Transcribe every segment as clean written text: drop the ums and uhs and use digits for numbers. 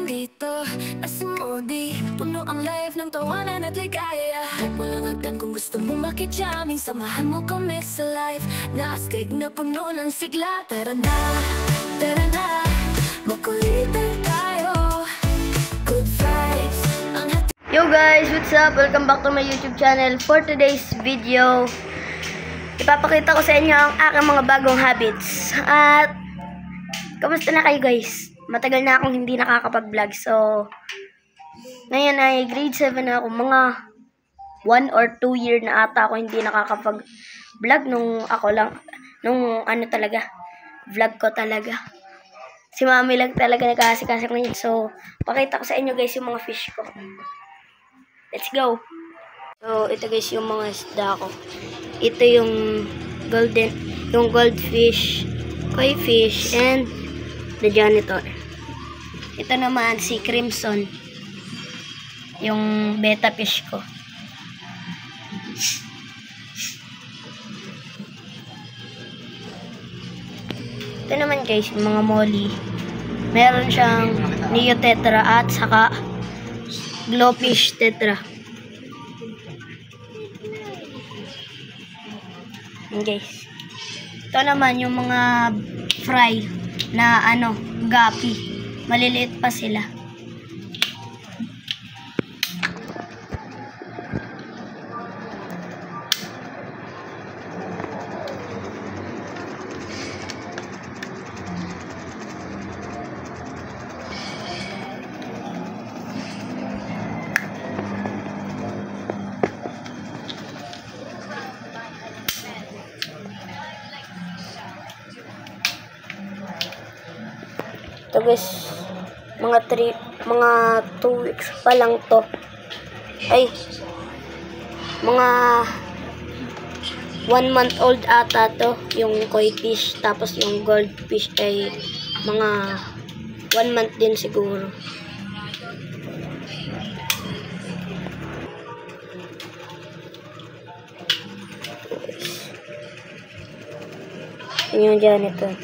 nandito, nasa Modi. Puno ang life ng tawanan at ligaya. Walang hagdan kung gusto mo makijamming. Samahan mo kami sa life na astig na puno ng sigla. Tara na, makulitan tayo. Good vibes ang Yo guys, what's up? Welcome back to my YouTube channel. For today's video, ipapakita ko sa inyo ang aking mga bagong habits. At kamusta na kayo guys? Matagal na akong hindi nakakapag-vlog. So, ngayon ay grade 7 na ako. Mga 1 or 2 year na ata ako hindi nakakapag-vlog nung vlog ko talaga. Si mami lang talaga nagkakasikaso ngayon. So, pakita ko sa inyo guys yung mga fish ko. Let's go! So, ito guys yung mga isda ko. Ito yung goldfish, koi fish, and the janitor. Ito naman si Crimson, yung beta fish ko. Ito naman guys, yung mga molly. Meron siyang Neo Tetra at saka Glowfish Tetra. Guys. Ito naman yung mga fry na gapi. Maliliit pa sila. Ito guys, mga 2 weeks pa lang to. Ay, mga 1 month old ata to, yung koi fish. Tapos yung goldfish ay mga 1 month din siguro. Yung janitor.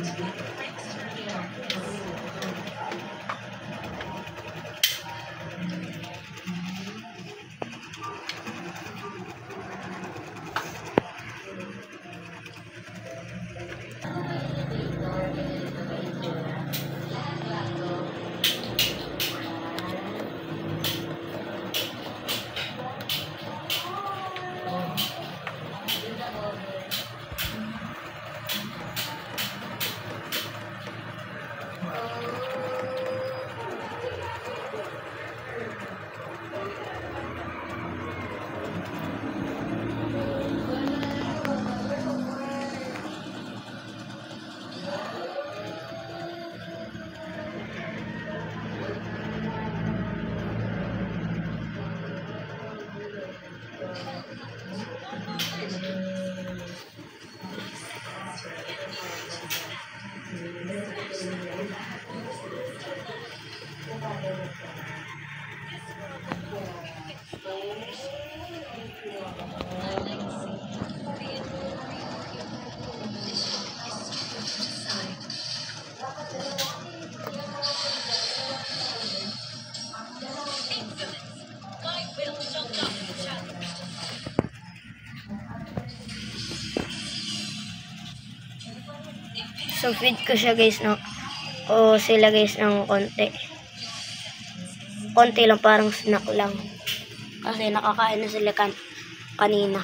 So, feed ko siya guys, sila guys ng konti. Konti lang, parang snack lang. Kasi nakakain na sila kanina.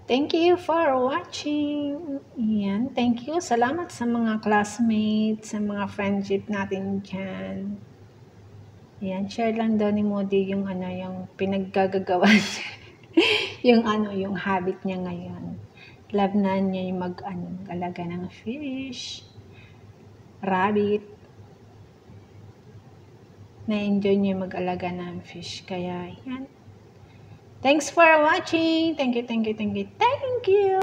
Thank you for watching. Yan, thank you. Salamat sa mga classmates, sa mga friendship natin dyan. Yan, share lang daw ni Modi yung yung pinaggagawa niya. yung habit niya ngayon. Love na niya yung mag-alaga ng fish, rabbit. Na-enjoy niya mag-alaga ng fish. Kaya, yan. Thanks for watching. Thank you.